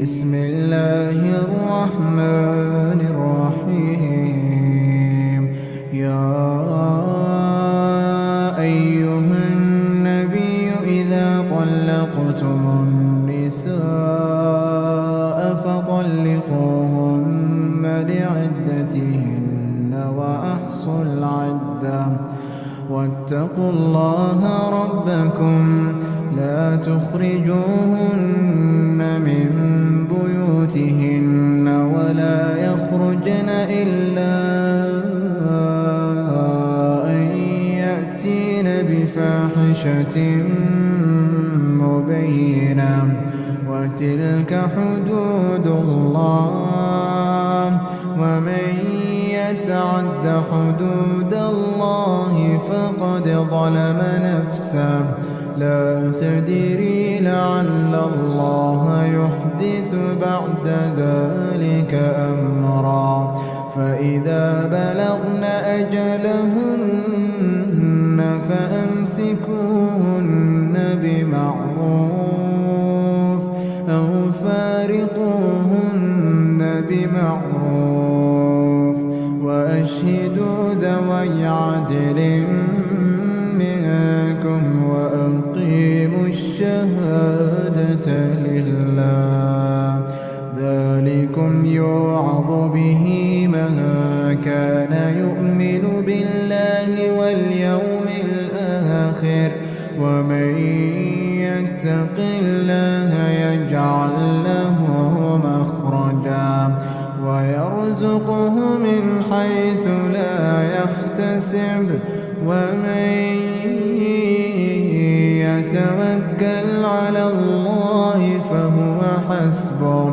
بسم الله الرحمن الرحيم. يا أيها النبي إذا طلقتم النساء فطلقوهن لعدتهن وأحصوا العدة واتقوا الله ربكم لا تخرجوهن من بيوتهن ولا يخرجن إلا أن يأتين بفاحشة مبينة وتلك حدود الله ومن يتعد حدود الله فقد ظلم نفسه لا تدري لعل الله يحدث بعد ذلك أمرا فإذا بلغن أجلهن فأمسكوهن بمعروف أو فارقوهن بمعروف وأشهدوا ذوي عدل منكم وأقيموا الشهادة لله ذلكم يوعظ به من كان يؤمن بالله واليوم الآخر ومن يتق الله يجعل له مخرجا ويرزقه من حيث لا يحتسب ومن يتوكل على الله فهو حسبه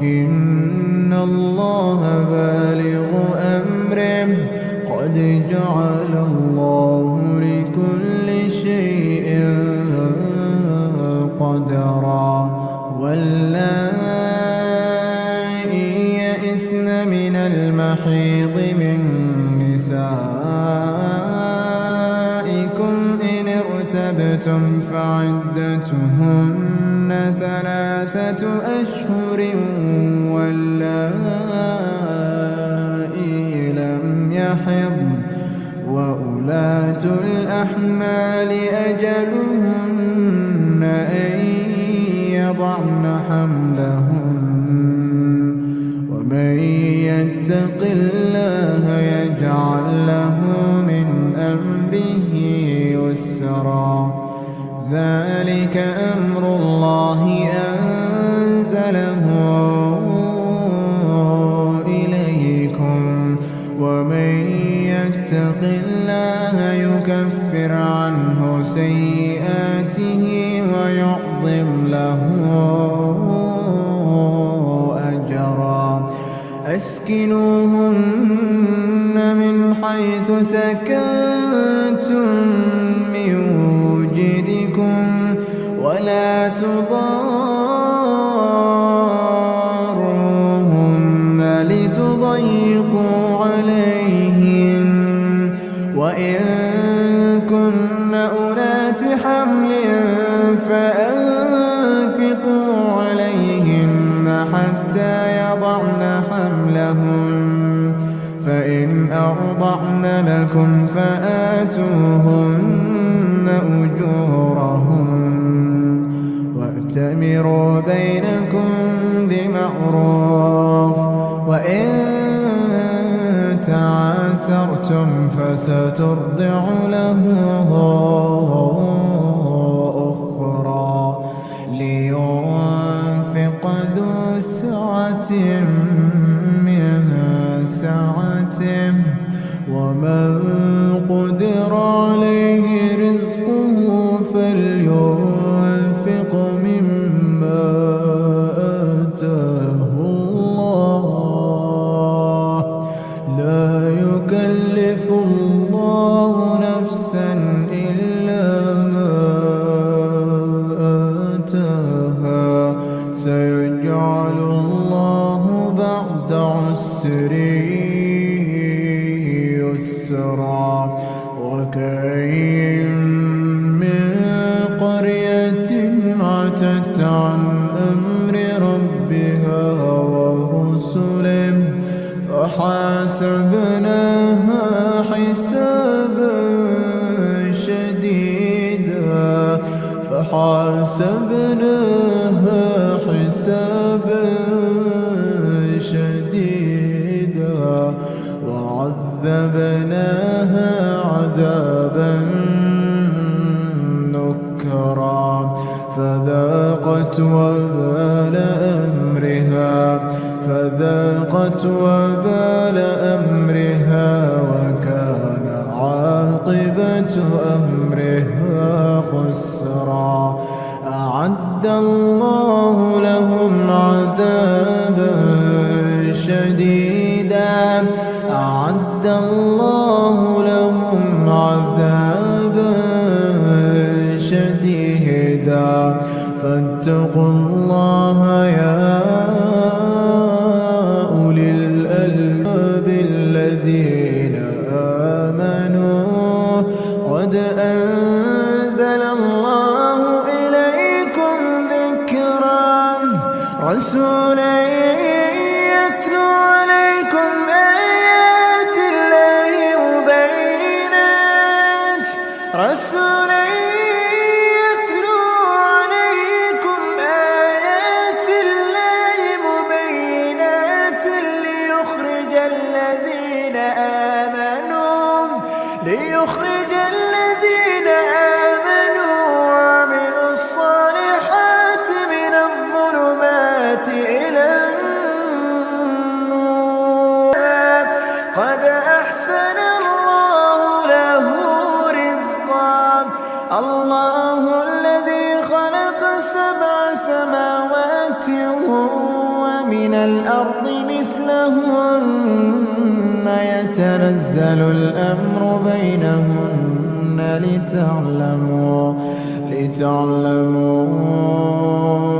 إن الله بالغ أمره قد جعل الله لكل شيء قدرا واللائي يئسن من المحيض من نسائكم إن ارتبتم فعدتهن 3 أشهر واللائي لم يحضن وأولاة الأحمال أجلهن أن يضعن حملهن ومن يتق الله يجعل له من أمره يسرا ذلك أمر الله أنزله إليكم ومن يتق الله يكفر عنه سيئاته ويعظم له أجرا أسكنوهن من حيث سكنتم من وجدكم ولا تضاروهن لتضيقوا عليهن وإن كن أولات حمل فأنفقوا عليهن حتى يضعن حملهن فإن أرضعن لكم فآتوهن أجورهن وأتمروا بينكم بمعروف وإن تعاسرتم فسترضع له أخرى لينفق ذو سعة من سعته ومن قدر عليه رزقه فلينفق مما آتاه الله لا يكلف الله نفسا إلا ما آتاها سيجعل الله بعد عسر يسرا وكأين من قرية عتت عن أمر ربها فحاسبناها حسابا شديدا فحاسبناها حسابا شديدا وعذبناها عذابا نكرا فذاقت وبال أمرها وكان عاقبة أمرها خسرا أعد الله لهم عذابا شديدا أعد الله لهم عذابا شديدا فاتقوا الله يا أولي الألباب الذين آمنوا قد أنزل الله إليكم ذكرا رسولا يتلو عليكم آيات الله مبينات رسولا يتلو عليكم آيات الله مبينات ليخرج الذين آمنوا وعملوا الصالحات من الظلمات إلى النور قد أحسن الله له رزقا الله الذي خلق 7 سماوات ومن الأرض مثلهن يتنزل الأمر بينهن لتعلموا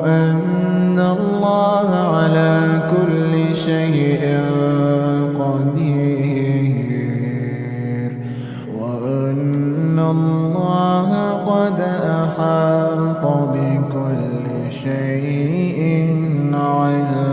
أن الله على كل شيء قدير وأن الله قد أحاط بكل شيء علما.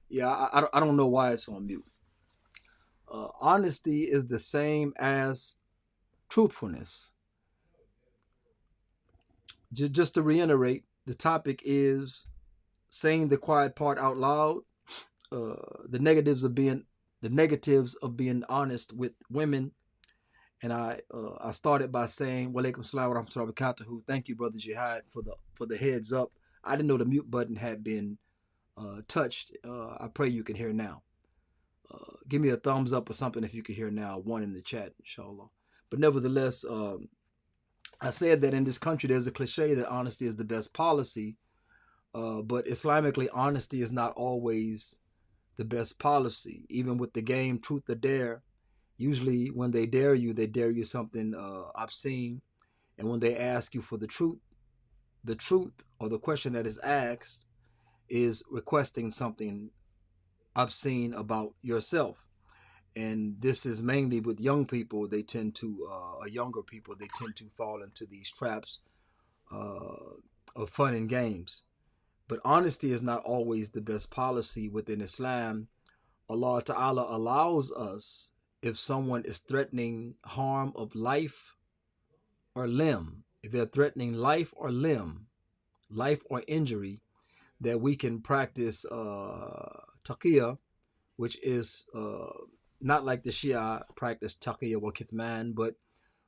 Yeah, I don't know why it's on mute. Honesty is the same as truthfulness. Just to reiterate, the topic is saying the quiet part out loud. The negatives of being honest with women. And I started by saying walaikum salam wa rahmatullahi wa barakatuhu. Thank you, brother Jihad, for the heads up. I didn't know the mute button had been touched. I pray you can hear now. Give me a thumbs up or something if you can hear now. One in the chat, inshallah. But nevertheless, I said that in this country there's a cliche that honesty is the best policy. But Islamically, honesty is not always the best policy. Even with the game Truth or Dare, usually when they dare you something obscene. And when they ask you for the truth, the truth or the question that is asked is requesting something obscene about yourself. And this is mainly with young people. They tend to, younger people, they tend to fall into these traps of fun and games. But honesty is not always the best policy within Islam. Allah Ta'ala allows us, if someone is threatening harm of life or limb, if they're threatening life or limb, life or injury, that we can practice taqiyya, which is not like the Shia practice taqiyya wa kithman, but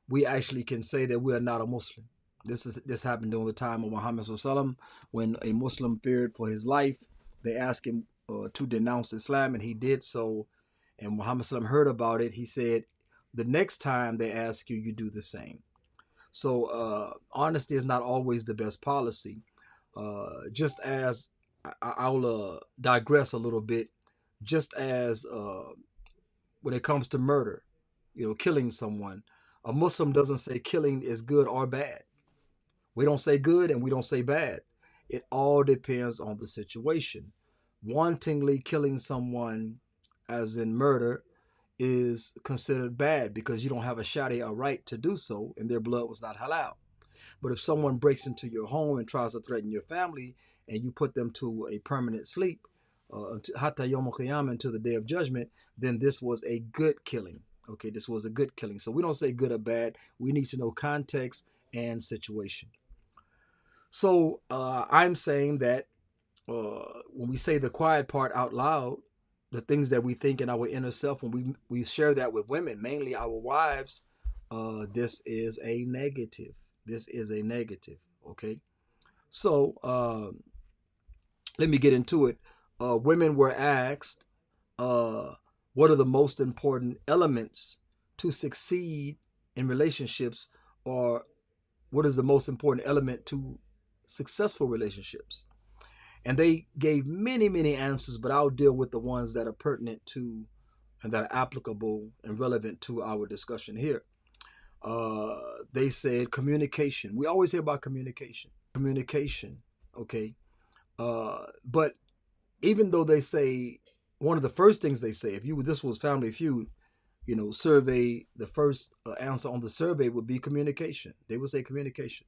we actually can say that we are not a Muslim. This happened during the time of Muhammad SAW, when a Muslim feared for his life. They asked him to denounce Islam, and he did so. And Muhammad SAW heard about it. He said, the next time they ask you, you do the same. So honesty is not always the best policy. Just as I'll digress a little bit, just as when it comes to murder, killing someone, a Muslim doesn't say killing is good or bad. We don't say good and we don't say bad. It all depends on the situation. Wantingly killing someone, as in murder, is considered bad because you don't have a Sharia right to do so, and their blood was not halal. But if someone breaks into your home and tries to threaten your family, and you put them to a permanent sleep, hatta yawm al-qiyamah, until the day of judgment, then this was a good killing. Okay, this was a good killing. So we don't say good or bad. We need to know context and situation. So I'm saying that when we say the quiet part out loud, the things that we think in our inner self, when we share that with women, mainly our wives, this is a negative. This is a negative. Okay. So let me get into it. Women were asked, what are the most important elements to succeed in relationships, or what is the most important element to successful relationships? And they gave many, many answers, but I'll deal with the ones that are pertinent to and that are applicable and relevant to our discussion here. They said communication. We always hear about communication. Communication, okay? But even though they say, one of the first things they say, this was Family Feud, survey, the first answer on the survey would be communication. They would say communication.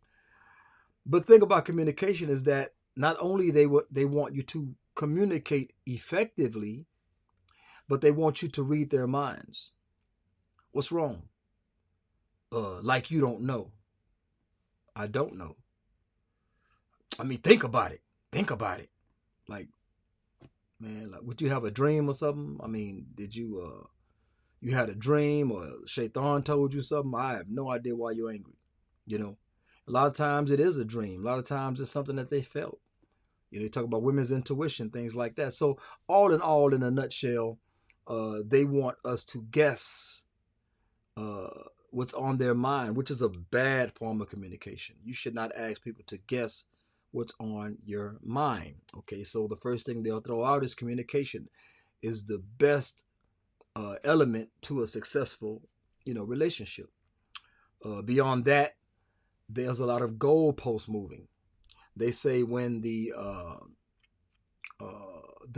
But the thing about communication is that not only they want you to communicate effectively, but they want you to read their minds. What's wrong? Like you don't know. I don't know. I mean, think about it. Think about it. Like, man, like, would you have a dream or something? I mean, did you you had a dream, or Shaitan told you something? I have no idea why you're angry. A lot of times it is a dream. A lot of times it's something that they felt. They talk about women's intuition, things like that. So all, in a nutshell, they want us to guess what's on their mind, which is a bad form of communication. You should not ask people to guess what's on your mind. Okay, so the first thing they'll throw out is communication is the best element to a successful, relationship. Beyond that, there's a lot of goalpost moving. They say when the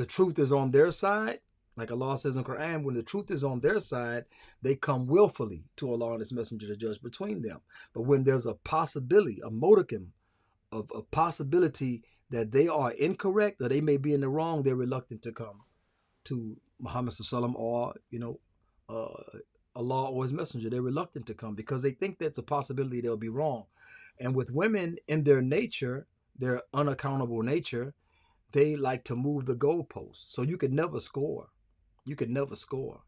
truth is on their side, like Allah says in the Quran, when the truth is on their side, they come willfully to Allah and His Messenger to judge between them. But when there's a possibility, a modicum of a possibility that they are incorrect or they may be in the wrong, they're reluctant to come to Muhammad Sallallahu Alaihi Wasallam or Allah or His Messenger. They're reluctant to come because they think that's a possibility they'll be wrong. And with women, in their nature, their unaccountable nature, they like to move the goalposts. So you could never score. You could never score.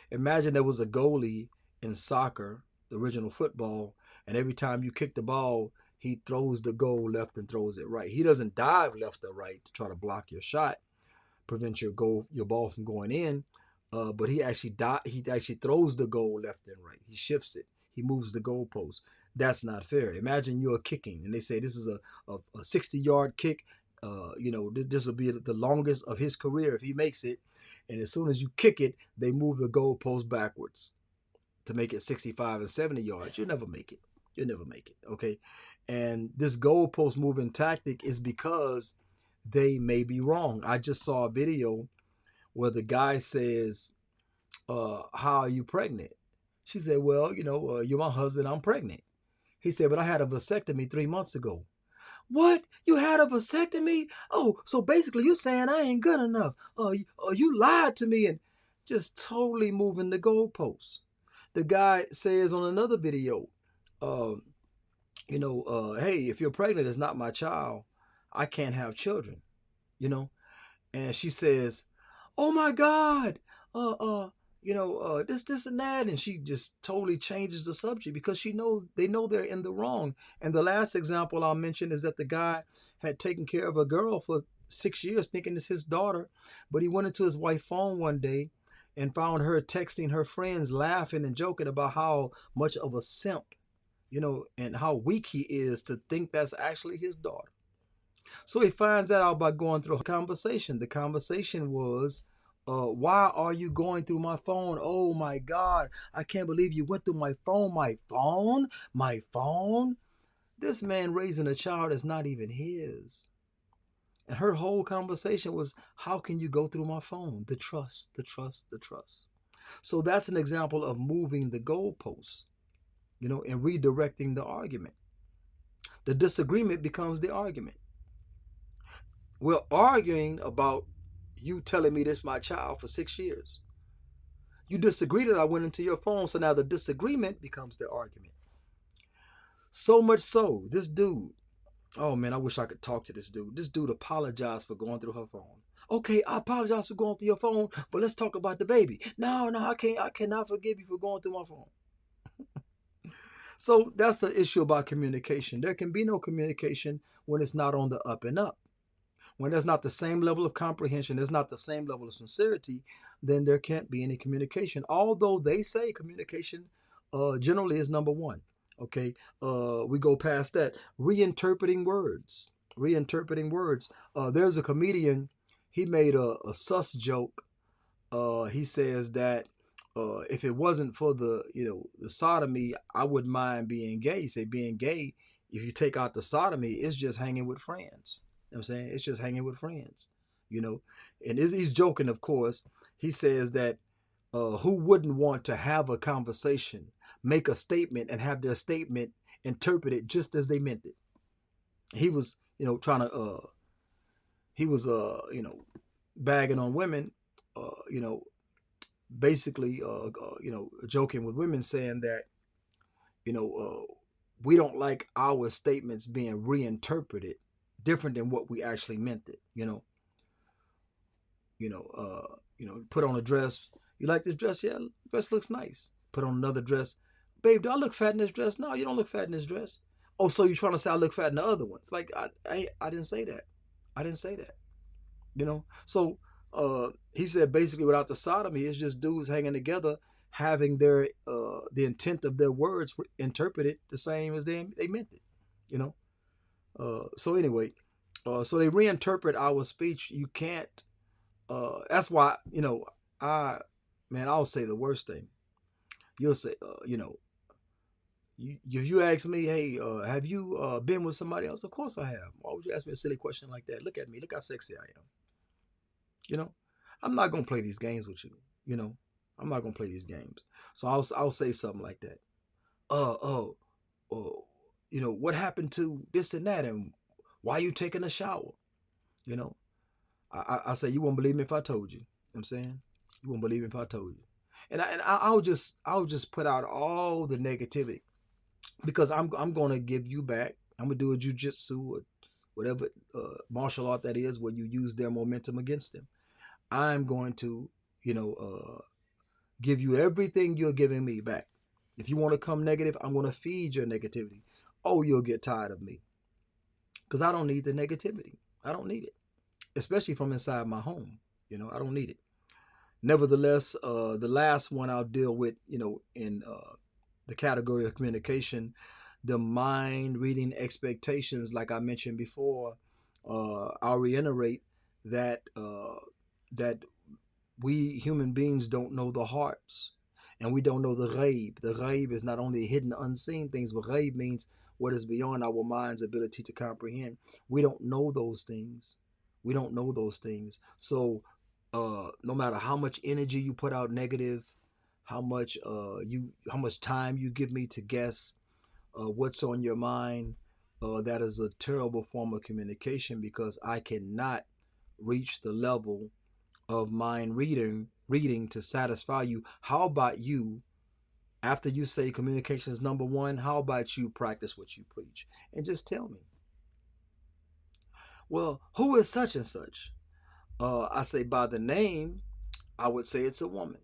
Imagine there was a goalie in soccer, the original football, and every time you kick the ball, he throws the goal left and throws it right. He doesn't dive left or right to try to block your shot, prevent your ball from going in. But he actually throws the goal left and right. He shifts it. He moves the goalpost. That's not fair. Imagine you're kicking, and they say this is a 60-yard kick. This will be the longest of his career if he makes it. And as soon as you kick it, they move the goalpost backwards to make it 65 and 70 yards. You'll never make it. You'll never make it. Okay. And this goalpost moving tactic is because they may be wrong. I just saw a video where the guy says, how are you pregnant? She said, well, you're my husband, I'm pregnant. He said, but I had a vasectomy 3 months ago. What? You had a vasectomy? Oh, so basically you're saying I ain't good enough. You lied to me, and just totally moving the goalposts. The guy says on another video, uh, hey, if you're pregnant, it's not my child. I can't have children, you know? And she says, oh my God, this and that. And she just totally changes the subject because they know they're in the wrong. And the last example I'll mention is that the guy had taken care of a girl for 6 years thinking it's his daughter, but he went into his wife's phone one day and found her texting her friends, laughing and joking about how much of a simp, and how weak he is to think that's actually his daughter. So he finds that out by going through a conversation. The conversation was, why are you going through my phone? Oh my God, I can't believe you went through my phone. My phone? My phone? This man raising a child that's not even his. And her whole conversation was, how can you go through my phone? The trust, the trust, the trust. So that's an example of moving the goalposts, and redirecting the argument. The disagreement becomes the argument. We're arguing about you telling me this my child for 6 years. You disagree that I went into your phone, so now the disagreement becomes the argument. So much so, this dude, oh man, I wish I could talk to this dude. This dude apologized for going through her phone. Okay, I apologize for going through your phone, but let's talk about the baby. No, I cannot forgive you for going through my phone. So that's the issue about communication. There can be no communication when it's not on the up and up. When there's not the same level of comprehension, there's not the same level of sincerity, then there can't be any communication. Although they say communication generally is number one. Okay, we go past that. Reinterpreting words. Reinterpreting words. There's a comedian, he made a sus joke. He says that if it wasn't for the sodomy, I wouldn't mind being gay. He said being gay, if you take out the sodomy, it's just hanging with friends. You know what I'm saying? It's just hanging with friends, And he's joking, of course. He says that who wouldn't want to have a conversation, make a statement, and have their statement interpreted just as they meant it? He was, trying to, he was, bagging on women, basically, joking with women, saying that, we don't like our statements being reinterpreted different than what we actually meant it, put on a dress. You like this dress? Yeah, dress looks nice. Put on another dress. Babe, do I look fat in this dress? No, you don't look fat in this dress. Oh, so you're trying to say I look fat in the other one? It's like, I didn't say that. I didn't say that. So he said basically without the sodomy, it's just dudes hanging together, having their the intent of their words interpreted the same as they meant it. So anyway, so they reinterpret our speech. You can't. That's why I'll say the worst thing. You'll say, if you ask me, hey, have you been with somebody else? Of course I have. Why would you ask me a silly question like that? Look at me. Look how sexy I am. I'm not gonna play these games with you. I'm not gonna play these games. So I'll say something like that. What happened to this and that, and why you taking a shower? I say, you won't believe me if I told you. You know what I'm saying? You won't believe me if I told you. And I'll just put out all the negativity, because I'm gonna give you back. I'm gonna do a jujitsu or whatever martial art that is, where you use their momentum against them. I'm going to, give you everything you're giving me back. If you want to come negative, I'm going to feed your negativity. Oh, you'll get tired of me, because I don't need the negativity. I don't need it, especially from inside my home. I don't need it. Nevertheless, the last one I'll deal with, in the category of communication, the mind reading expectations, like I mentioned before. I'll reiterate that that we human beings don't know the hearts And we don't know the ghaib. The ghaib is not only hidden, unseen things, but ghaib means what is beyond our mind's ability to comprehend. We don't know those things. We don't know those things. So no matter how much energy you put out negative, how much time you give me to guess what's on your mind, that is a terrible form of communication, because I cannot reach the level of mind reading to satisfy you. How about you, after you say communication is number one, how about you practice what you preach and just tell me, well, who is such and such? I say by the name, I would say it's a woman.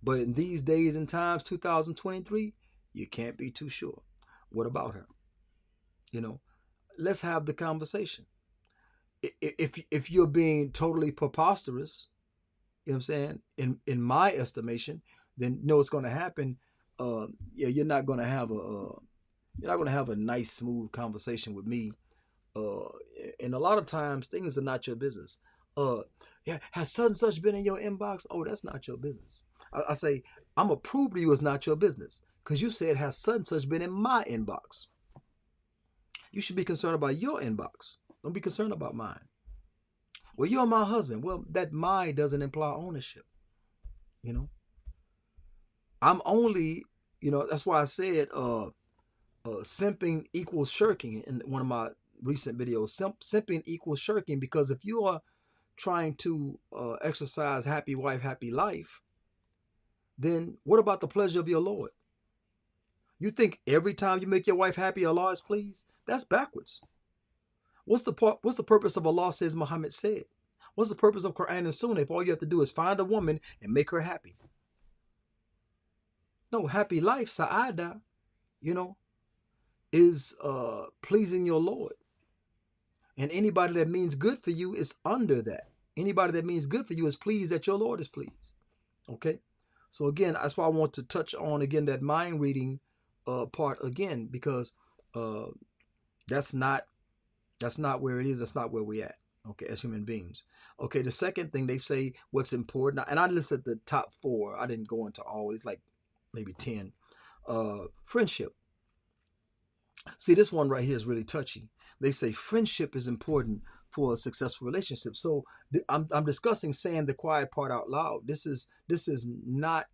But in these days and times, 2023, you can't be too sure. What about her? You know, let's have the conversation. If you're being totally preposterous, you know what I'm saying, in my estimation, then you know what's going to happen. Yeah, you're not going to have a nice, smooth conversation with me. And a lot of times things are not your business. Yeah, has such and such been in your inbox? Oh, that's not your business. I say, I'm gonna prove to you it's not your business, because you said has such and such been in my inbox. You should be concerned about your inbox. Don't be concerned about mine. Well, you're my husband. Well, that my doesn't imply ownership. You know, I'm only, that's why I said simping equals shirking in one of my recent videos. Simping equals shirking, because if you are trying to exercise happy wife, happy life, then what about the pleasure of your Lord? You think every time you make your wife happy, Allah is pleased? That's backwards. What's the purpose of Allah, says Muhammad said? What's the purpose of Quran and Sunnah if all you have to do is find a woman and make her happy? No, happy life, sa'ada, is pleasing your Lord. And anybody that means good for you is under that. Anybody that means good for you is pleased that your Lord is pleased. Okay? So again, that's why I want to touch on again that mind reading part again, because that's not where it is. That's not where we at. Okay, as human beings. Okay, the second thing they say, what's important, and I listed the top 4. I didn't go into all. It's like maybe 10. Friendship. See, this one right here is really touchy. They say friendship is important for a successful relationship. So I'm discussing saying the quiet part out loud. This is not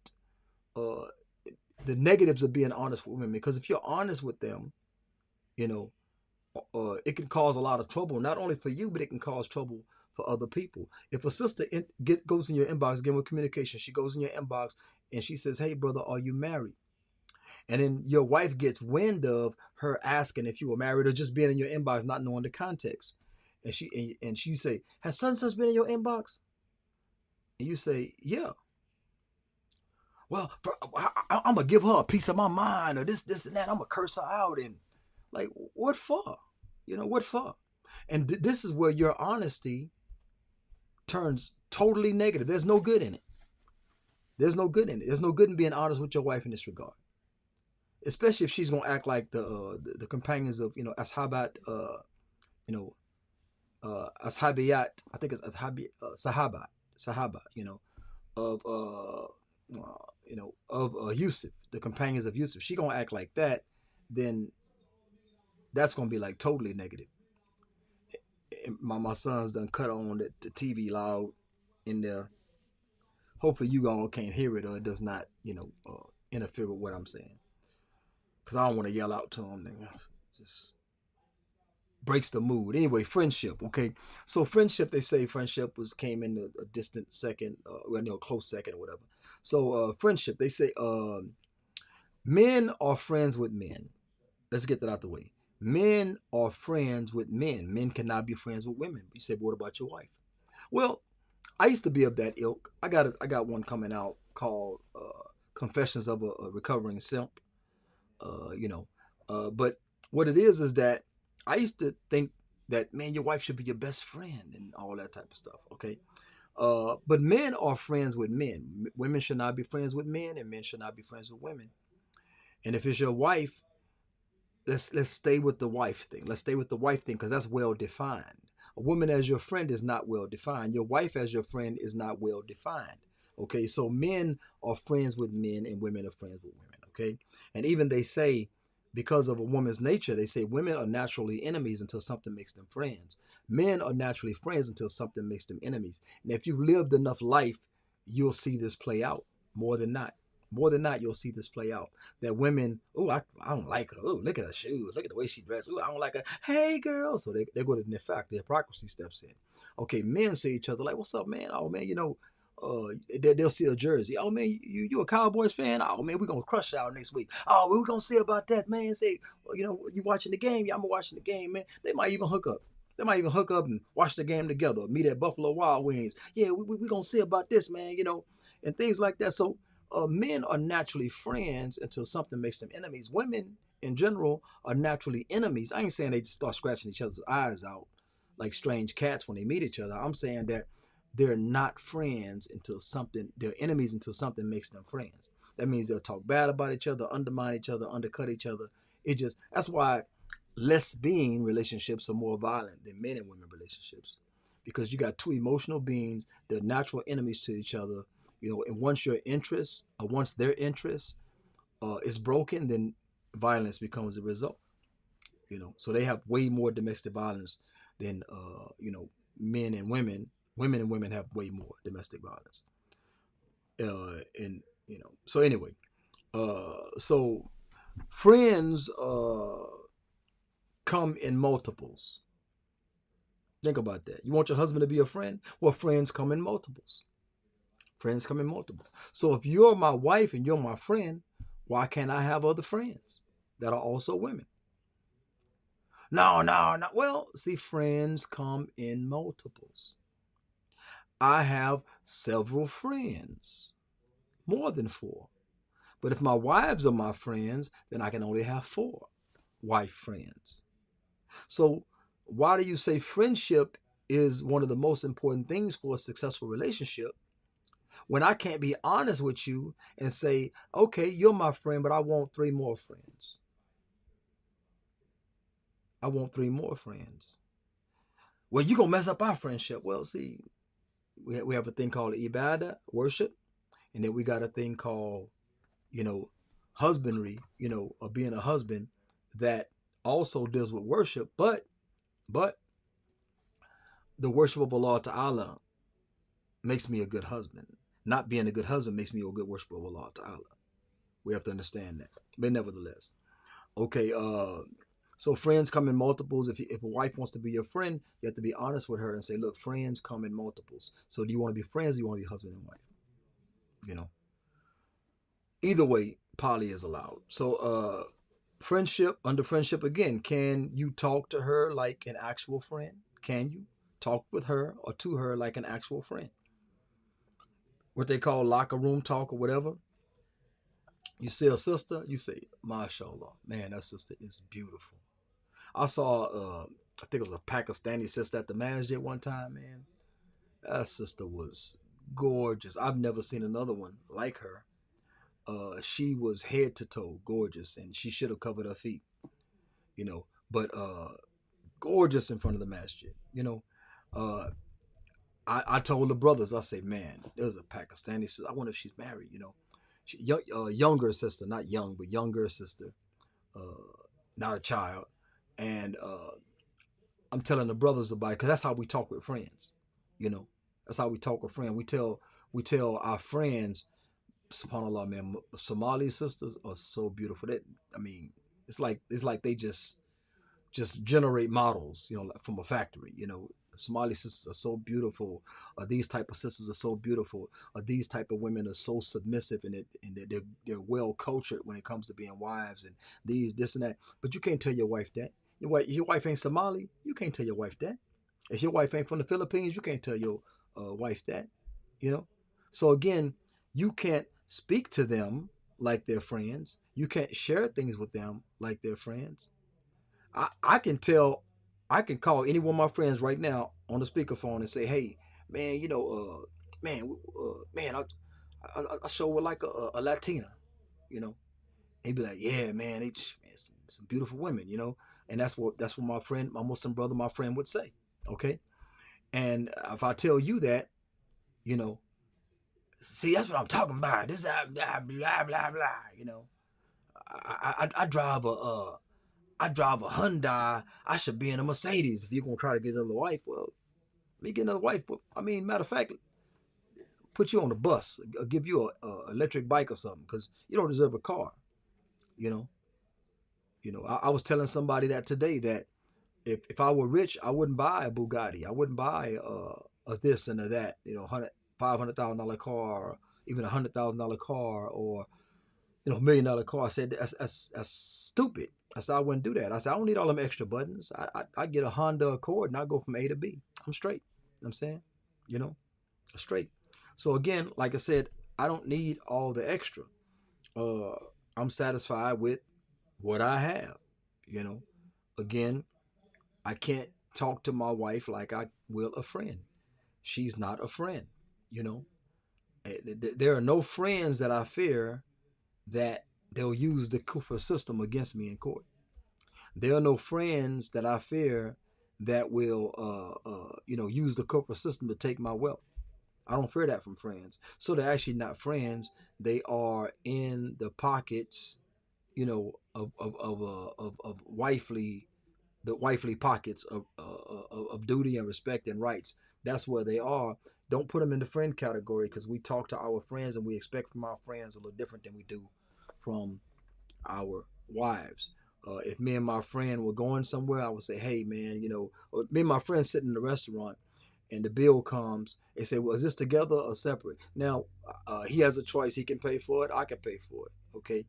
the negatives of being honest with women, because if you're honest with them, it can cause a lot of trouble, not only for you, but it can cause trouble for other people. If a sister goes in your inbox, again with communication, she goes in your inbox and she says, "Hey brother, are you married?" And then your wife gets wind of her asking if you were married, or just being in your inbox, not knowing the context. And she say, "Has such and such been in your inbox?" And you say, "Yeah." Well, I'm going to give her a piece of my mind, or this and that. I'm going to curse her out. And like, what for? What for? And this is where your honesty turns totally negative. There's no good in it. There's no good in it. There's no good in being honest with your wife in this regard. Especially if she's gonna act like the companions of ashabat, ashabiyat. I think it's sahaba, of Yusuf, the companions of Yusuf. She gonna act like that, then that's gonna be like totally negative. My son's done cut on the TV loud in there. Hopefully you all can't hear it, or it does not interfere with what I'm saying. Because I don't want to yell out to him. Just breaks the mood. Anyway, friendship, okay? So friendship, they say friendship came in a distant second, close second or whatever. So friendship, they say men are friends with men. Let's get that out the way. Men are friends with men. Men cannot be friends with women. You say, but what about your wife? Well, I used to be of that ilk. I got one coming out called Confessions of a Recovering Simp. But what it is that I used to think that, man, your wife should be your best friend and all that type of stuff. Okay. But men are friends with men. Women should not be friends with men, and men should not be friends with women. And if it's your wife, let's stay with the wife thing. Let's stay with the wife thing, because that's well defined. A woman as your friend is not well defined. Your wife as your friend is not well defined. Okay, so men are friends with men and women are friends with women. Okay, and even they say, because of a woman's nature, they say women are naturally enemies until something makes them friends. Men are naturally friends until something makes them enemies. And if you've lived enough life, you'll see this play out more than not. More than not, you'll see this play out. That women, oh, I don't like her. Oh, look at her shoes. Look at the way she dressed. Oh, I don't like her. Hey, girl. So they go to the fact, the hypocrisy steps in. Okay, men see each other like, what's up, man? Oh, man, they'll see a jersey. Oh man, you a Cowboys fan? Oh man, we're gonna crush out next week. Oh, we're gonna see about that, man. Say, well, you watching the game? Yeah, I'm watching the game, man. They might even hook up. They might even hook up and watch the game together. Meet at Buffalo Wild Wings. Yeah, we gonna see about this, man. And things like that. So, men are naturally friends until something makes them enemies. Women, in general, are naturally enemies. I ain't saying they just start scratching each other's eyes out like strange cats when they meet each other. I'm saying that they're not friends until something, they're enemies until something makes them friends. That means they'll talk bad about each other, undermine each other, undercut each other. That's why lesbian relationships are more violent than men and women relationships, because you got two emotional beings, they're natural enemies to each other, and once their interest is broken, then violence becomes the result, so they have way more domestic violence than men and women. Women and women have way more domestic violence. And so anyway, so friends come in multiples. Think about that. You want your husband to be a friend? Well, friends come in multiples. Friends come in multiples. So if you're my wife and you're my friend, why can't I have other friends that are also women? No, no, no. Well, see, friends come in multiples. I have several friends, more than four. But if my wives are my friends, then I can only have four wife friends. So why do you say friendship is one of the most important things for a successful relationship when I can't be honest with you and say, okay, you're my friend, but I want three more friends. I want three more friends. Well, you're going to mess up our friendship. Well, see, we have a thing called ibadah, worship, and then we got a thing called, husbandry, or being a husband that also deals with worship, but the worship of Allah Ta'ala makes me a good husband. Not being a good husband makes me a good worshiper of Allah Ta'ala. We have to understand that. But nevertheless, okay, so friends come in multiples. If a wife wants to be your friend, you have to be honest with her and say, look, friends come in multiples. So do you want to be friends or do you want to be husband and wife? Either way, poly is allowed. So friendship, under friendship again, can you talk to her like an actual friend? Can you talk with her or to her like an actual friend? What they call locker room talk or whatever. You see a sister, you say, mashallah, man, that sister is beautiful. I saw, I think it was a Pakistani sister at the masjid one time, man. That sister was gorgeous. I've never seen another one like her. She was head to toe gorgeous, and she should have covered her feet, but gorgeous in front of the masjid. I told the brothers, I say, man, there's a Pakistani sister. I wonder if she's married, younger sister, not young, but younger sister, not a child. And I'm telling the brothers about it because that's how we talk with friends. That's how we talk with friends. We tell our friends, subhanallah, man, Somali sisters are so beautiful. It's like they just generate models, from a factory. Somali sisters are so beautiful. These type of sisters are so beautiful. These type of women are so submissive, and they're well cultured when it comes to being wives, and this and that. But you can't tell your wife that. Your wife ain't Somali. You can't tell your wife that. If your wife ain't from the Philippines, you can't tell your wife that. So again, you can't speak to them like they're friends. You can't share things with them like they're friends. I can call any one of my friends right now on the speakerphone and say, hey, man, man, I show with like a Latina, They'd be like, yeah, man, some beautiful women, and that's what my Muslim brother, my friend would say. Okay. And if I tell you that, See, that's what I'm talking about. This blah blah blah blah. You know, I drive I drive a Hyundai. I should be in a Mercedes. If you're gonna try to get another wife, well, me get another wife. But I mean, matter of fact, put you on a bus, or give you a electric bike or something, because you don't deserve a car. You know, I was telling somebody that today that if I were rich, I wouldn't buy a Bugatti. I wouldn't buy a this and a that. You know, $500,000 car, or even $100,000 car, or $1 million car. I said that's stupid. I said I wouldn't do that. I said I don't need all them extra buttons. I get a Honda Accord and I go from A to B. I'm straight. You know what I'm saying, you know, straight. So again, like I said, I don't need all the extra. Uh, I'm satisfied with what I have. You know, again, I can't talk to my wife like I will a friend. She's not a friend. You know, there are no friends that I fear that they'll use the Kufa system against me in court. There are no friends that I fear that will, use the Kufa system to take my wealth. I don't fear that from friends. So they're actually not friends. They are in the pockets, of wifely, the wifely pockets of duty and respect and rights. That's where they are. Don't put them in the friend category, because we talk to our friends and we expect from our friends a little different than we do from our wives. If me and my friend were going somewhere, I would say, hey, man, or me and my friend sitting in the restaurant and the bill comes, they say, well, is this together or separate? Now, he has a choice. He can pay for it. I can pay for it. Okay.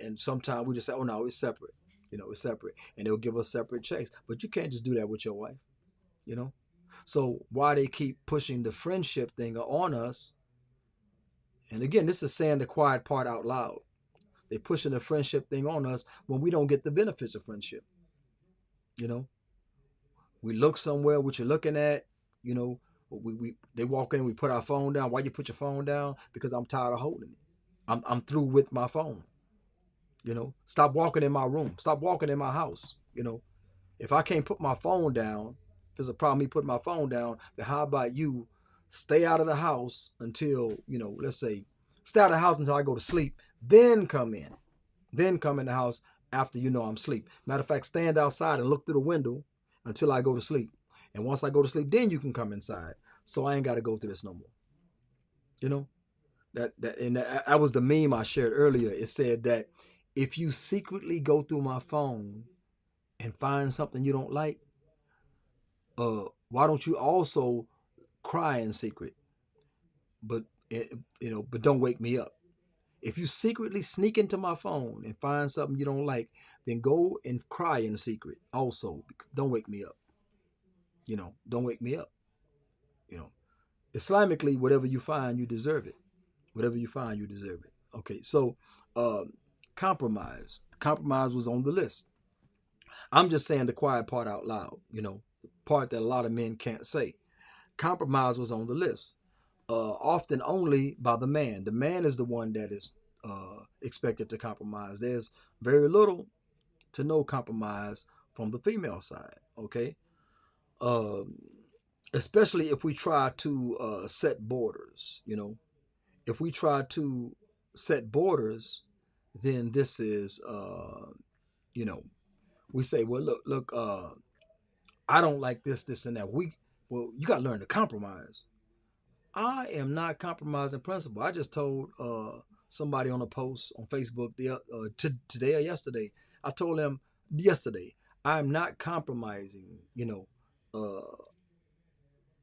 And sometimes we just say, oh, no, it's separate. It's separate. And they'll give us separate checks. But you can't just do that with your wife, you know? So why they keep pushing the friendship thing on us? And again, this is saying the quiet part out loud. They pushing the friendship thing on us when we don't get the benefits of friendship. You know, we look somewhere, what you're looking at, you know, we they walk in, we put our phone down. Why you put your phone down? Because I'm tired of holding it. I'm through with my phone. Stop walking in my room. Stop walking in my house. If I can't put my phone down, if there's a problem me putting my phone down, then how about you stay out of the house until, let's say, stay out of the house until I go to sleep, then come in. Then come in the house after I'm asleep. Matter of fact, stand outside and look through the window until I go to sleep. And once I go to sleep, then you can come inside. So I ain't got to go through this no more. That was the meme I shared earlier. It said that if you secretly go through my phone and find something you don't like, why don't you also cry in secret? But but don't wake me up. If you secretly sneak into my phone and find something you don't like, then go and cry in secret also. Don't wake me up. Don't wake me up. Islamically, whatever you find, you deserve it. Whatever you find, you deserve it. Okay, so compromise. Compromise was on the list. I'm just saying the quiet part out loud, the part that a lot of men can't say. Compromise was on the list. Often only by the man. The man is the one that is expected to compromise. There's very little to no compromise from the female side. Okay, especially if we try to set borders. If we try to set borders, then this is we say, well, look, I don't like this, this, and that. Well, you got to learn to compromise. I am not compromising principle. I just told somebody on a post on Facebook today or yesterday. I told them yesterday, I'm not compromising,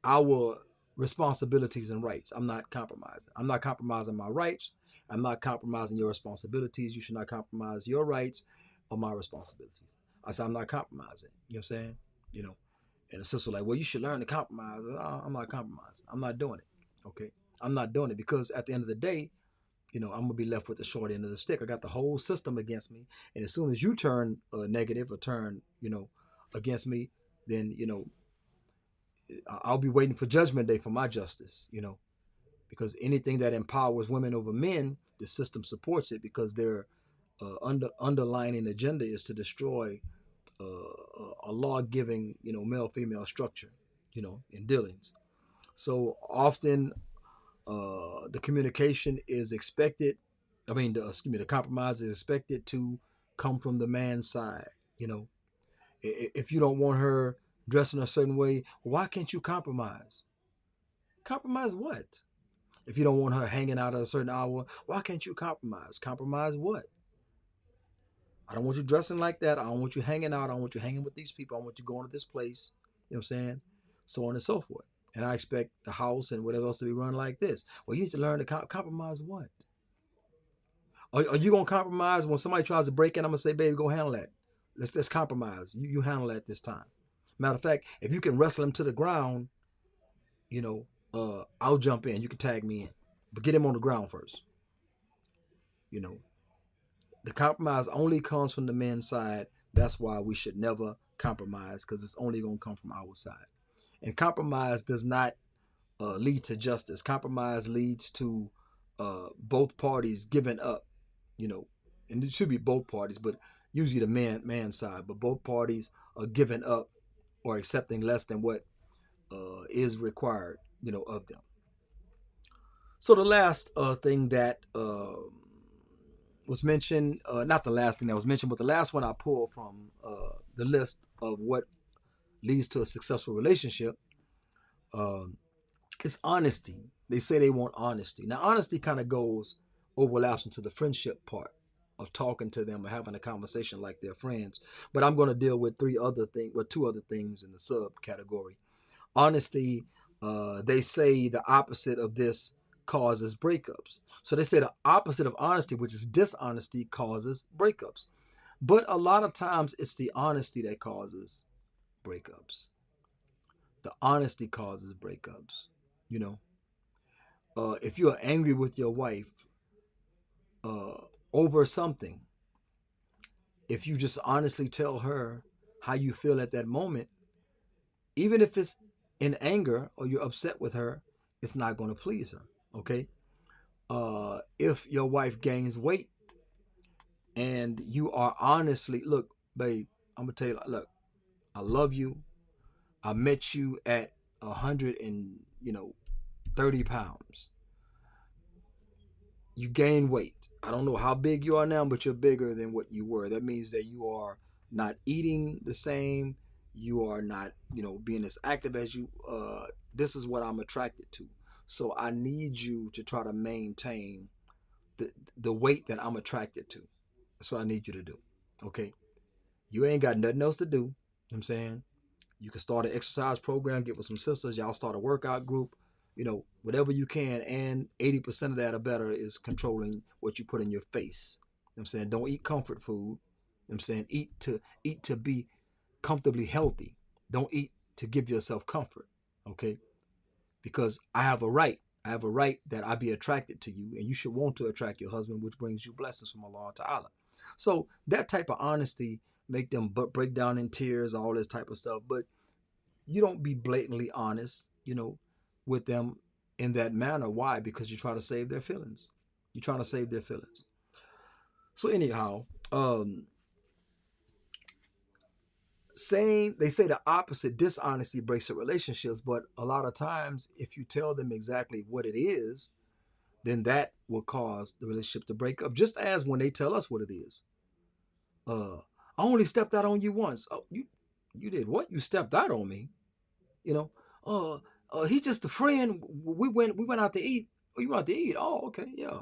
our responsibilities and rights. I'm not compromising. I'm not compromising my rights. I'm not compromising your responsibilities. You should not compromise your rights or my responsibilities. I said, I'm not compromising. You know what I'm saying? And the sister was like, well, you should learn to compromise. I'm not compromising. I'm not doing it. Okay. I'm not doing it because at the end of the day, I'm going to be left with the short end of the stick. I got the whole system against me. And as soon as you turn negative or turn, against me, then, I'll be waiting for judgment day for my justice, because anything that empowers women over men, the system supports it because their underlying agenda is to destroy a law-giving, male-female structure, in dealings. So often The communication is expected. I mean, the compromise is expected to come from the man's side. You know, if you don't want her dressing a certain way, why can't you compromise? Compromise what? If you don't want her hanging out at a certain hour, why can't you compromise? Compromise what? I don't want you dressing like that. I don't want you hanging out. I don't want you hanging with these people. I want you going to this place. You know what I'm saying? So on and so forth. And I expect the house and whatever else to be run like this. Well, you need to learn to compromise what? Are you gonna compromise when somebody tries to break in? I'm gonna say, baby, go handle that. Let's compromise. You handle that this time. Matter of fact, if you can wrestle him to the ground, you know, I'll jump in. You can tag me in, but get him on the ground first. You know, the compromise only comes from the men's side. That's why we should never compromise, because it's only gonna come from our side. And compromise does not lead to justice. Compromise leads to both parties giving up. You know, and it should be both parties, but usually the man side. But both parties are giving up or accepting less than what is required. You know, of them. So the last thing that was mentioned, not the last thing that was mentioned, but the last one I pulled from the list of what leads to a successful relationship is honesty. They say they want honesty. Now, honesty kind of overlaps into the friendship part of talking to them or having a conversation like they're friends. But I'm going to deal with two other things in the subcategory. Honesty, they say the opposite of this causes breakups. So they say the opposite of honesty, which is dishonesty, causes breakups. But a lot of times it's the honesty that causes breakups. The honesty causes breakups. You know, if you are angry with your wife over something, if you just honestly tell her how you feel at that moment, even if it's in anger or you're upset with her, it's not going to please her. Okay. If your wife gains weight and you are honestly, look, babe, I'm gonna tell you, look, I love you. I met you at 130 pounds. You gain weight. I don't know how big you are now, but you're bigger than what you were. That means that you are not eating the same. You are not, being as active as you. This is what I'm attracted to. So I need you to try to maintain the weight that I'm attracted to. That's what I need you to do. Okay. You ain't got nothing else to do. You know what I'm saying? You can start an exercise program, get with some sisters, y'all start a workout group, whatever you can. And 80% of that or better is controlling what you put in your face. You know what I'm saying? Don't eat comfort food. You know what I'm saying? Eat to be comfortably healthy. Don't eat to give yourself comfort. Okay? Because I have a right. I have a right that I be attracted to you, and you should want to attract your husband, which brings you blessings from Allah Ta'ala. So that type of honesty make them break down in tears, all this type of stuff. But you don't be blatantly honest, with them in that manner. Why? Because you try to save their feelings. You're trying to save their feelings. So anyhow, they say the opposite, dishonesty breaks up relationships, but a lot of times if you tell them exactly what it is, then that will cause the relationship to break up, just as when they tell us what it is. I only stepped out on you once. Oh, you did what? You stepped out on me. He's just a friend. We went out to eat. Oh, you went out to eat? Oh, okay, yeah.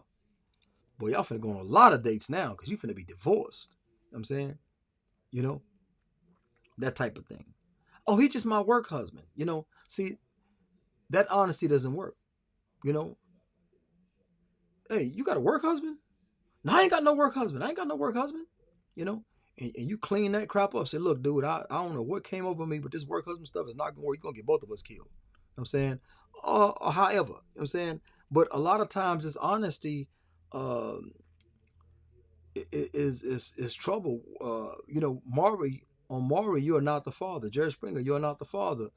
Boy, y'all finna go on a lot of dates now because you finna be divorced. You know what I'm saying? That type of thing. Oh, he's just my work husband. See, that honesty doesn't work. Hey, you got a work husband? No, I ain't got no work husband. And you clean that crap up. Say, look, dude, I don't know what came over me, but this work husband stuff is not going to work. You're going to get both of us killed. You know what I'm saying? Or however, you know what I'm saying? But a lot of times this honesty is trouble. Maury, you are not the father. Jerry Springer, you are not the father.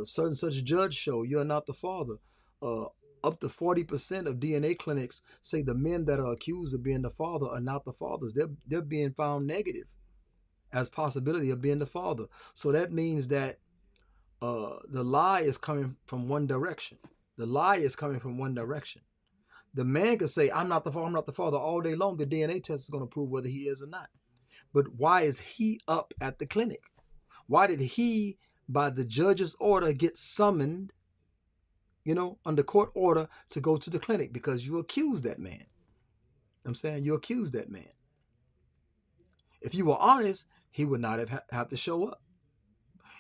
Such judge show, you are not the father. Up to 40% of DNA clinics say the men that are accused of being the father are not the fathers. They're being found negative as possibility of being the father. So that means that the lie is coming from one direction. The lie is coming from one direction. The man could say, I'm not the father, I'm not the father all day long. The DNA test is going to prove whether he is or not. But why is he up at the clinic? Why did he, by the judge's order, get summoned, under court order to go to the clinic? Because you accused that man. I'm saying you accused that man. If you were honest, he would not have to show up.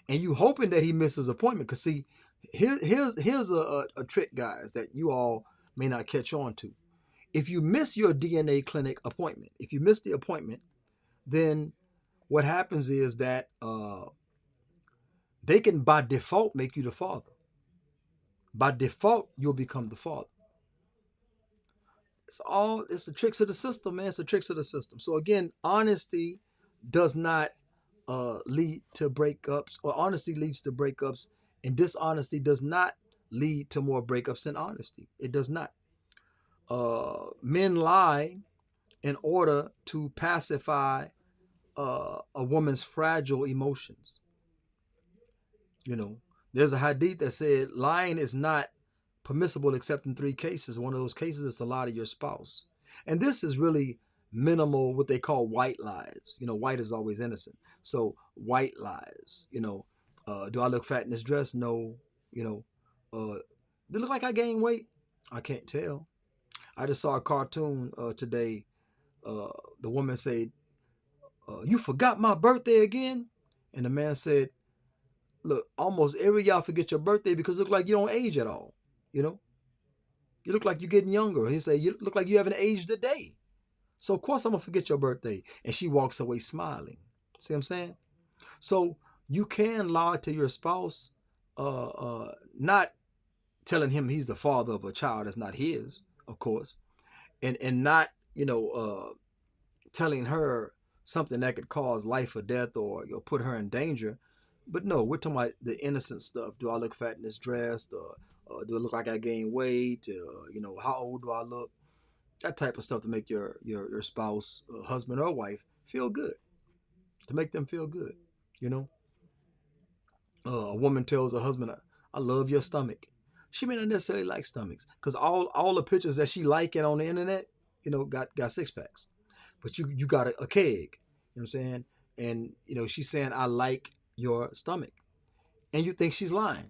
And you hoping that he misses his appointment. Because see, here's a trick, guys, that you all may not catch on to. If you miss your DNA clinic appointment, if you miss the appointment, then what happens is that they can by default make you the father. By default, you'll become the father. It's the tricks of the system, man. It's the tricks of the system. So again, honesty does not lead to breakups, or honesty leads to breakups, and dishonesty does not lead to more breakups than honesty. It does not. Men lie in order to pacify a woman's fragile emotions. There's a hadith that said lying is not permissible except in 3 cases. One of those cases is to lie to your spouse. And this is really minimal, what they call white lies. White is always innocent. So white lies, do I look fat in this dress? No. Do it look like I gained weight? I can't tell. I just saw a cartoon today. The woman said, you forgot my birthday again? And the man said, look, almost every y'all forget your birthday because it look like you don't age at all. You look like you're getting younger. He said, you look like you haven't aged a day. So of course I'm going to forget your birthday. And she walks away smiling. See what I'm saying? So you can lie to your spouse, not telling him he's the father of a child that's not his, of course, and not, telling her something that could cause life or death or put her in danger. But no, we're talking about the innocent stuff. Do I look fat in this dress? Do it look like I gained weight? How old do I look? That type of stuff to make your spouse, husband or wife, feel good. To make them feel good, A woman tells her husband, I love your stomach. She may not necessarily like stomachs, because all the pictures that she liking on the internet, got 6-packs. But you got a keg, you know what I'm saying? And, she's saying, I like your stomach. And you think she's lying.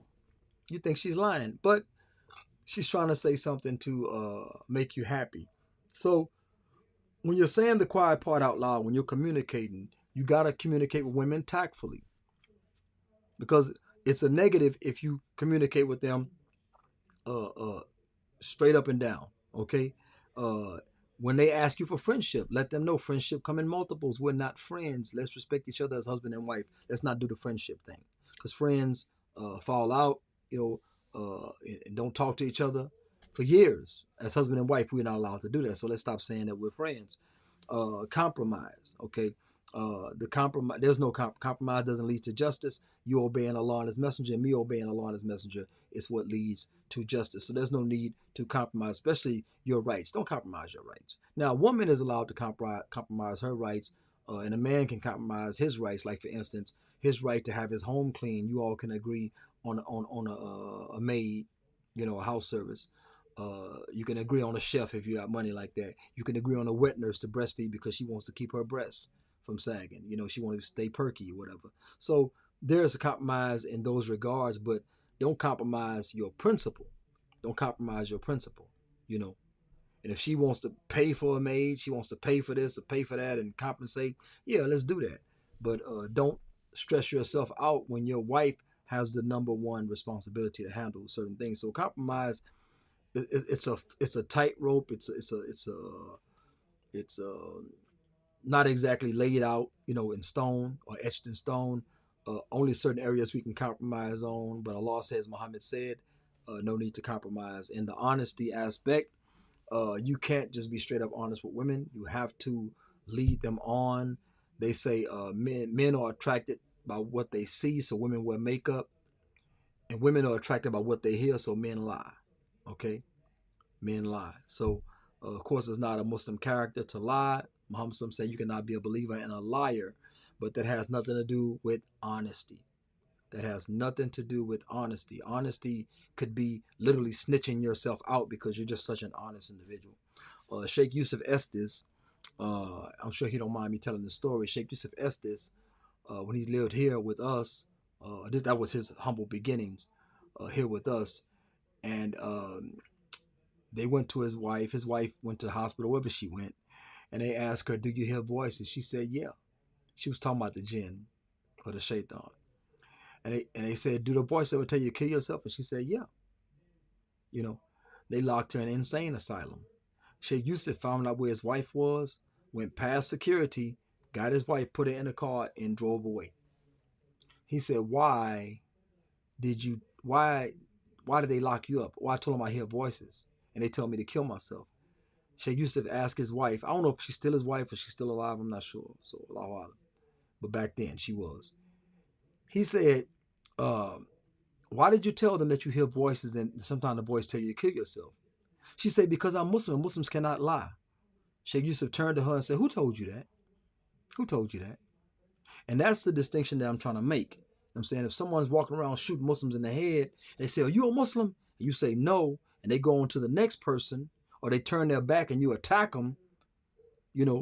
But she's trying to say something to make you happy. So when you're saying the quiet part out loud, when you're communicating, you got to communicate with women tactfully. Because it's a negative if you communicate with them straight up and down, okay? When they ask you for friendship, let them know friendship come in multiples. We're not friends. Let's respect each other as husband and wife. Let's not do the friendship thing. Because friends fall out, and don't talk to each other for years. As husband and wife, we're not allowed to do that. So let's stop saying that we're friends. Compromise, okay? There's no compromise doesn't lead to justice. You obeying Allah and His Messenger, and me obeying Allah and His Messenger is what leads to justice. So there's no need to compromise, especially your rights. Don't compromise your rights. Now, a woman is allowed to compromise her rights, and a man can compromise his rights. Like, for instance, his right to have his home clean. You all can agree on a maid, a house service. You can agree on a chef if you got money like that. You can agree on a wet nurse to breastfeed because she wants to keep her breasts from sagging. She wants to stay perky or whatever. So there's a compromise in those regards, but don't compromise your principle. Don't compromise your principle, And if she wants to pay for a maid, she wants to pay for this or pay for that and compensate, yeah, let's do that. But don't stress yourself out when your wife has the number one responsibility to handle certain things. So compromise, it's a tightrope. It's not exactly laid out, in stone or etched in stone. Only certain areas we can compromise on, but Allah says, Muhammad said, no need to compromise. In the honesty aspect, you can't just be straight up honest with women. You have to lead them on. They say men are attracted by what they see, so women wear makeup, and women are attracted by what they hear, so men lie. Okay, men lie. So of course, it's not a Muslim character to lie. Muhammad said you cannot be a believer and a liar, but that has nothing to do with honesty. That has nothing to do with honesty. Honesty could be literally snitching yourself out because you're just such an honest individual. Sheikh Yusuf Estes, I'm sure he don't mind me telling the story. Sheikh Yusuf Estes, when he lived here with us, that was his humble beginnings here with us. And they went to his wife. His wife went to the hospital, wherever she went. And they asked her, "Do you hear voices?" She said, "Yeah." She was talking about the jinn or the shaitan. And they said, "Do the voice ever tell you to kill yourself?" And she said, "Yeah." You know, they locked her in an insane asylum. Sheikh Yusuf found out where his wife was, went past security, got his wife, put her in a car, and drove away. He said, did you why why did they lock you up?" "Well, I told them I hear voices and they told me to kill myself." Sheikh Yusuf asked his wife, I don't know if she's still his wife or she's still alive, I'm not sure. So Allahu Alam. But back then she was. He said, "Why did you tell them that you hear voices and sometimes the voice tell you to kill yourself?" She said, "Because I'm Muslim and Muslims cannot lie." Sheikh Yusuf turned to her and said, "Who told you that? Who told you that?" And that's the distinction that I'm trying to make. I'm saying if someone's walking around shooting Muslims in the head, they say, "Are you a Muslim?" And you say no, and they go on to the next person, or they turn their back and you attack them,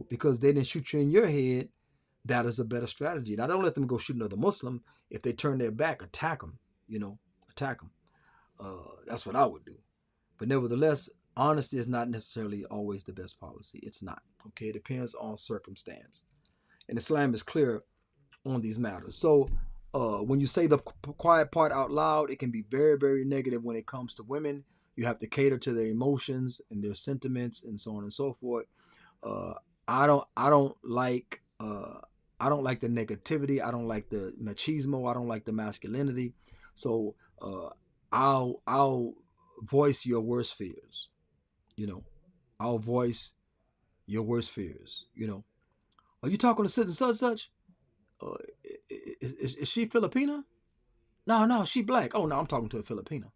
because they didn't shoot you in your head, that is a better strategy. Now, don't let them go shoot another Muslim. If they turn their back, attack them, attack them. That's what I would do. But nevertheless, honesty is not necessarily always the best policy. It's not. Okay, it depends on circumstance. And Islam is clear on these matters. So when you say the quiet part out loud, it can be very, very negative when it comes to women. You have to cater to their emotions and their sentiments and so on and so forth. I don't like the negativity. I don't like the machismo. I don't like the masculinity. So I'll voice your worst fears. I'll voice your worst fears. Are you talking to such and such? Uh, is she Filipina? No, she black. Oh no, I'm talking to a Filipina.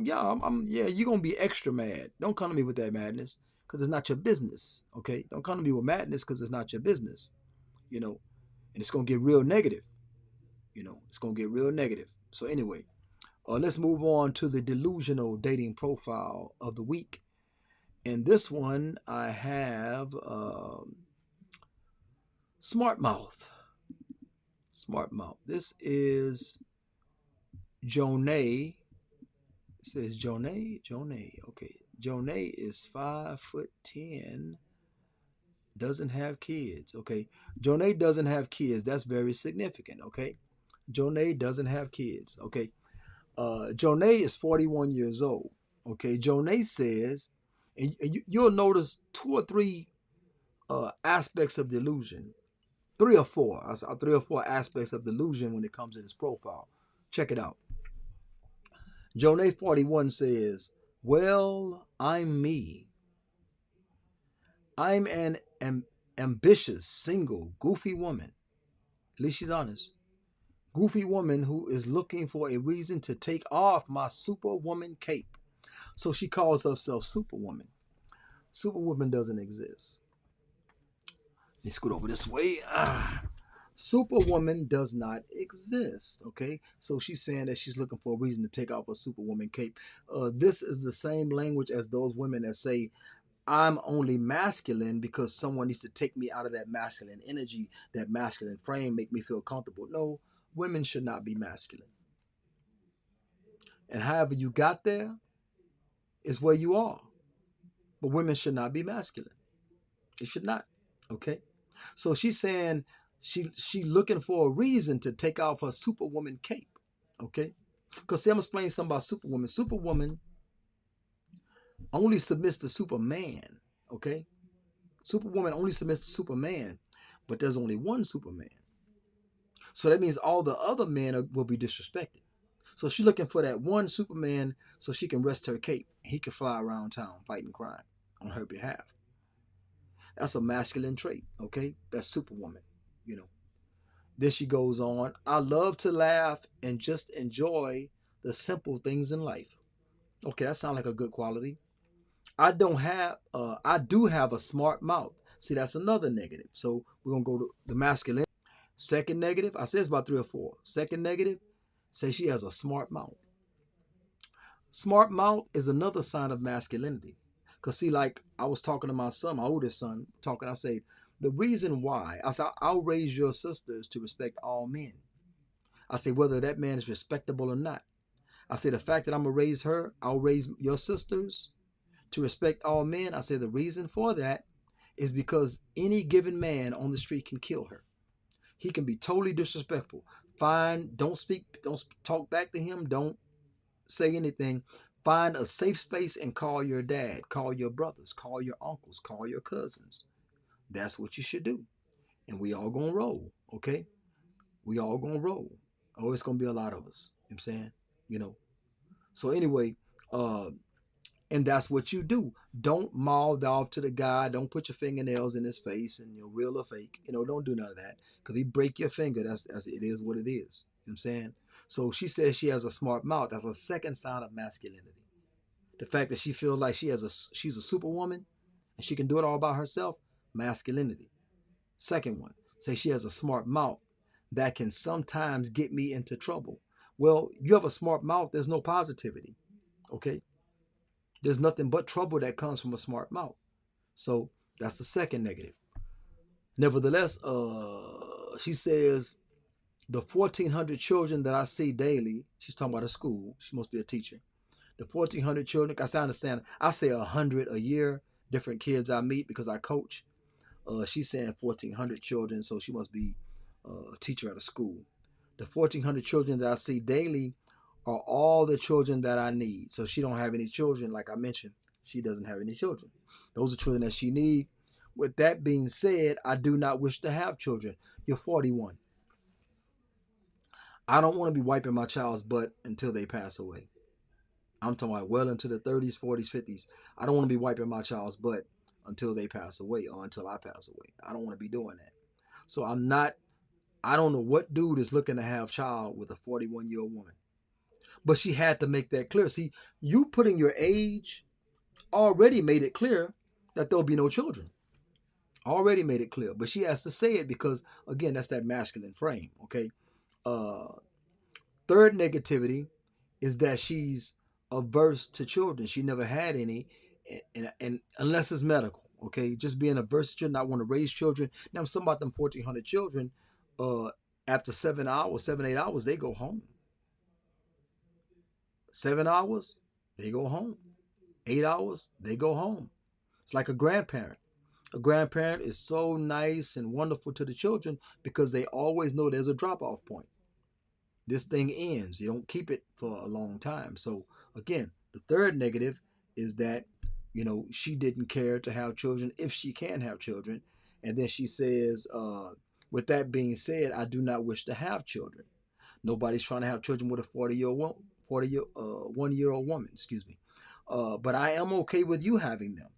Yeah, you're gonna be extra mad. Don't come to me with that madness, because it's not your business. Okay, don't come to me with madness because it's not your business. And it's gonna get real negative. It's gonna get real negative. So anyway, let's move on to the delusional dating profile of the week. And this one I have Smart Mouth. Smart Mouth. This is Jonay. It says Jonay. Okay. Jonay is 5'10", doesn't have kids. Okay. Jonay doesn't have kids. That's very significant. Okay. Jonay doesn't have kids. Okay. Jonay is 41 years old. Okay. Jonay says, and you'll notice two or three aspects of delusion. Three or four aspects of delusion when it comes to this profile. Check it out. Jonay 41 says, "Well, I'm me. I'm an ambitious, single, goofy woman." At least she's honest. Goofy woman who is looking for a reason to take off my superwoman cape. So she calls herself Superwoman. Superwoman doesn't exist. Let me scoot over this way. Superwoman does not exist. Okay, so she's saying that she's looking for a reason to take off a Superwoman cape. This is the same language as those women that say, "I'm only masculine because someone needs to take me out of that masculine energy, that masculine frame, make me feel comfortable." No, women should not be masculine. And however you got there is where you are. But women should not be masculine. It should not. Okay, so she's saying she looking for a reason to take off her Superwoman cape. Okay, because I'm explaining something about Superwoman. Superwoman only submits to Superman. Okay, Superwoman only submits to Superman, but there's only one Superman. So that means all the other men will be disrespected. So she's looking for that one Superman so she can rest her cape. He can fly around town fighting crime on her behalf. That's a masculine trait. Okay, that's Superwoman. Then she goes on, "I love to laugh and just enjoy the simple things in life." Okay, that sounds like a good quality. I do have a smart mouth. See, that's another negative. So we're gonna go to the masculine. Second negative, I said it's about 3 or 4. Second negative, say she has a smart mouth. Smart mouth is another sign of masculinity. Cause see, like I was talking to my son, my oldest son, talking. I say the reason why I said I'll raise your sisters to respect all men. I say whether that man is respectable or not. I say the fact that I'm gonna raise her, I'll raise your sisters to respect all men. I say the reason for that is because any given man on the street can kill her. He can be totally disrespectful. Fine, don't speak, don't talk back to him, don't say anything. Find a safe space and call your dad, call your brothers, call your uncles, call your cousins. That's what you should do. And we all gonna roll, okay? We all gonna roll. Oh, it's gonna be a lot of us. You know what I'm saying? You know. So anyway, uh, and that's what you do. Don't mouth off to the guy. Don't put your fingernails in his face and real or fake. Don't do none of that. Cause he break your finger. That's it is what it is. You know what I'm saying? So she says she has a smart mouth. That's a second sign of masculinity. The fact that she feels like she's a superwoman and she can do it all by herself, masculinity. Second one, say she has a smart mouth that can sometimes get me into trouble. Well, you have a smart mouth, there's no positivity. Okay? There's nothing but trouble that comes from a smart mouth. So that's the second negative. Nevertheless, she says the 1,400 children that I see daily, she's talking about a school, she must be a teacher. The 1,400 children, I understand, I say 100 a year, different kids I meet because I coach. She's saying 1,400 children, so she must be a teacher at a school. The 1,400 children that I see daily are all the children that I need. So she don't have any children, like I mentioned. She doesn't have any children. Those are children that she need. With that being said, I do not wish to have children. You're 41. I don't want to be wiping my child's butt until they pass away. I'm talking about well into the 30s, 40s, 50s. I don't want to be wiping my child's butt until they pass away or until I pass away. I don't want to be doing that. So I don't know what dude is looking to have a child with a 41-year-old woman. But she had to make that clear. See, you putting your age already made it clear that there'll be no children. Already made it clear. But she has to say it because, again, that's that masculine frame, okay? Third negativity is that she's averse to children. She never had any, and unless it's medical, okay? Just being averse to children, not want to raise children. Now, I'm talking about them 1,400 children. After 7 hours, 7, 8 hours, they go home. 7 hours, they go home. 8 hours, they go home. It's like a grandparent. A grandparent is so nice and wonderful to the children because they always know there's a drop-off point. This thing ends. You don't keep it for a long time. So again, the third negative is that, she didn't care to have children if she can have children. And then she says, with that being said, I do not wish to have children. Nobody's trying to have children with a 1-year-old woman, excuse me. But I am okay with you having them.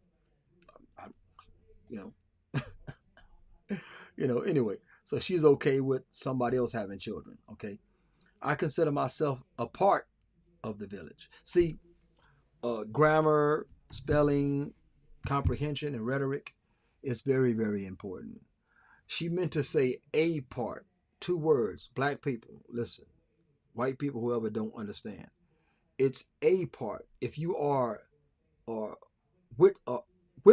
Anyway, so she's okay with somebody else having children, okay? I consider myself a part of the village. See, grammar, spelling, comprehension, and rhetoric is very, very important. She meant to say a part, 2 words. Black people, listen. White people, whoever, don't understand. It's a part. If you are with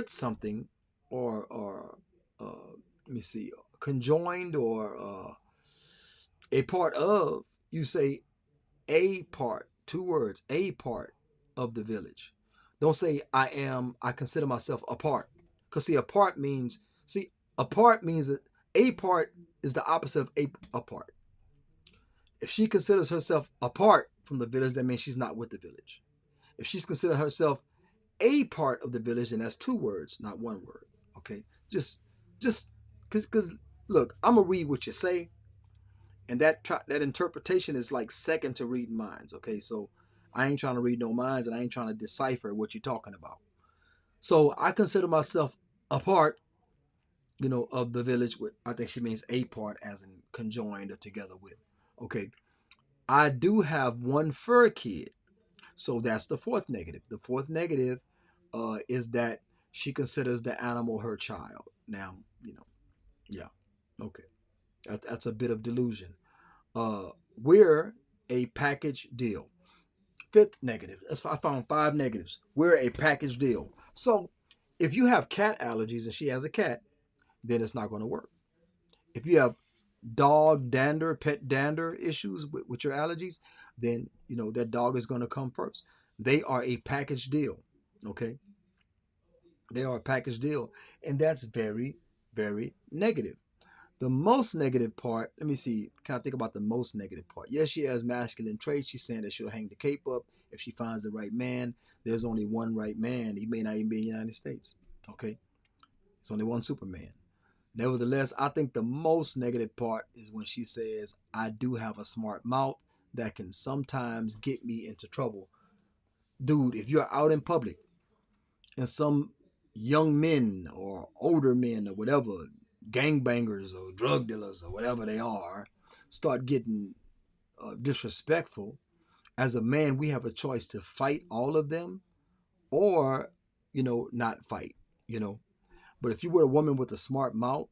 something or let me see, conjoined or a part of, you say a part, 2 words, a part of the village. Don't say I consider myself a part. Because see, a part means that a part is the opposite of a part. If she considers herself apart from the village, that means she's not with the village. If she's considered herself a part of the village, then that's 2 words, not 1 word. Okay, just because look, I'm gonna read what you say, and that interpretation is like second to reading minds. Okay, so I ain't trying to read no minds, and I ain't trying to decipher what you're talking about. So I consider myself a part, of the village. With I think she means a part, as in conjoined or together with. Okay, I do have 1 fur kid, so that's the 4th negative. The 4th negative is that she considers the animal her child. Now, yeah, okay. That's a bit of delusion. We're a package deal. Fifth negative. I found five negatives. We're a package deal. So if you have cat allergies and she has a cat, then it's not going to work. If you have dog dander, pet dander issues with your allergies, then that dog is going to come first. They are a package deal. Okay, they are a package deal, and that's very, very negative. The most negative part, let me see, can I think about the most negative part? Yes, she has masculine traits. She's saying that she'll hang the cape up if she finds the right man. There's only one right man. He may not even be in the United States. Okay, there's only one Superman. Nevertheless, I think the most negative part is when she says, I do have a smart mouth that can sometimes get me into trouble. Dude, if you're out in public and some young men or older men or whatever, gangbangers or drug dealers or whatever they are, start getting disrespectful, as a man, we have a choice to fight all of them or, not fight, you know. But if you were a woman with a smart mouth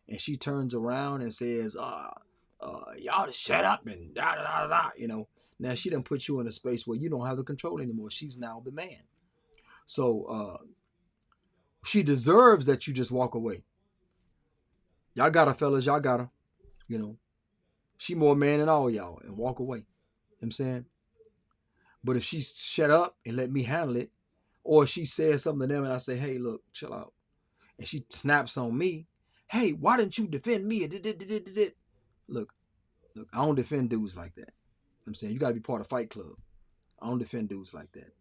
and she turns around and says, y'all just shut up and da da da da, now she done put you in a space where you don't have the control anymore. She's now the man. So she deserves that you just walk away. Y'all got her, fellas. Y'all got her. You know, she more man than all y'all and walk away. You know what I'm saying? But if she shut up and let me handle it, or she says something to them and I say, hey, look, chill out. And she snaps on me, hey, why didn't you defend me? Look, I don't defend dudes like that. You know what I'm saying? You gotta be part of Fight Club. I don't defend dudes like that.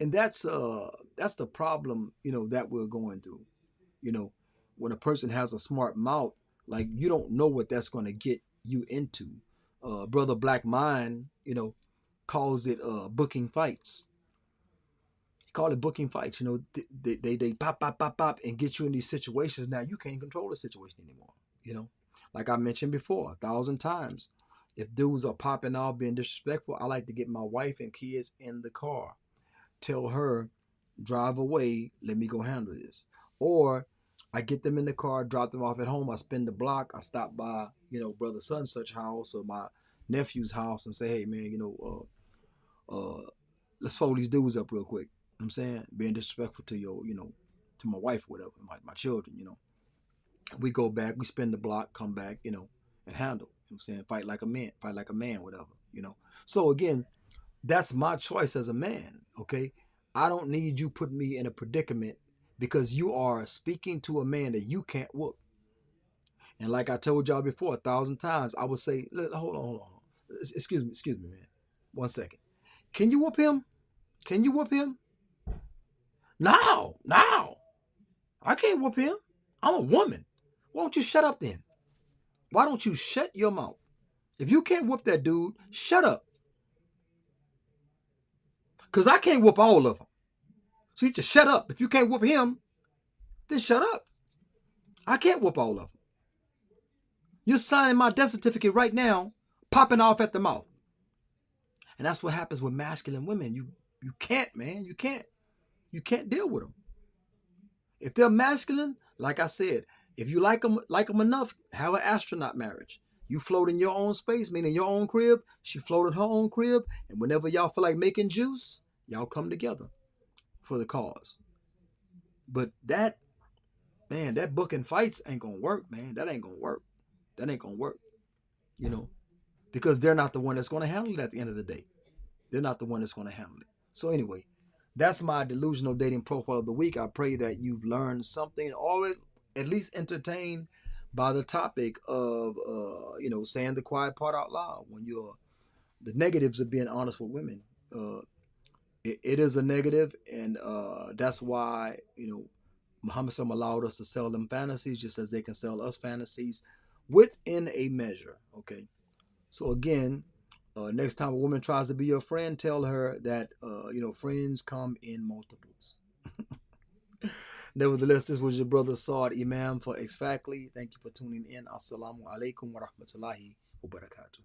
And that's the problem, that we're going through. When a person has a smart mouth, like you don't know what that's gonna get you into. Brother Black Mind, calls it booking fights. Call it booking fights. They pop, pop, pop, pop, and get you in these situations. Now you can't control the situation anymore. Like I mentioned before 1,000 times, if dudes are popping off, being disrespectful, I like to get my wife and kids in the car, tell her, drive away, let me go handle this. Or I get them in the car, drop them off at home. I spin the block. I stop by, brother son such house or my nephew's house and say, hey man, let's fold these dudes up real quick. You know what I'm saying? Being disrespectful to to my wife or whatever, my children, We go back, we spin the block, come back, and handle. You know what I'm saying? Fight like a man, whatever. So again, that's my choice as a man, okay? I don't need you putting me in a predicament because you are speaking to a man that you can't whoop. And like I told y'all before 1,000 times, I would say, hold on. Excuse me, man. 1 second. Can you whoop him? Can you whoop him? No. I can't whoop him. I'm a woman. Why don't you shut up then? Why don't you shut your mouth? If you can't whoop that dude, shut up. Because I can't whoop all of them. So you just shut up. If you can't whoop him, then shut up. I can't whoop all of them. You're signing my death certificate right now, popping off at the mouth. And that's what happens with masculine women. You can't, man. You can't. You can't deal with them. If they're masculine, like I said, if you like them enough, have an astronaut marriage. You float in your own space, meaning your own crib. She floated her own crib. And whenever y'all feel like making juice, y'all come together for the cause. But that booking fights ain't going to work, man. That ain't going to work. That ain't going to work. Because they're not the one that's going to handle it at the end of the day. They're not the one that's going to handle it. So anyway, that's my delusional dating profile of the week. I pray that you've learned something, or at least entertained by the topic of, saying the quiet part out loud. When the negatives of being honest with women, it is a negative, and that's why Muhammad SAW allowed us to sell them fantasies, just as they can sell us fantasies within a measure. Okay, so again. Next time a woman tries to be your friend, tell her that, friends come in multiples. Nevertheless, this was your brother Saad Imam for X Factly. Thank you for tuning in. Assalamu alaikum wa rahmatullahi wa barakatuh.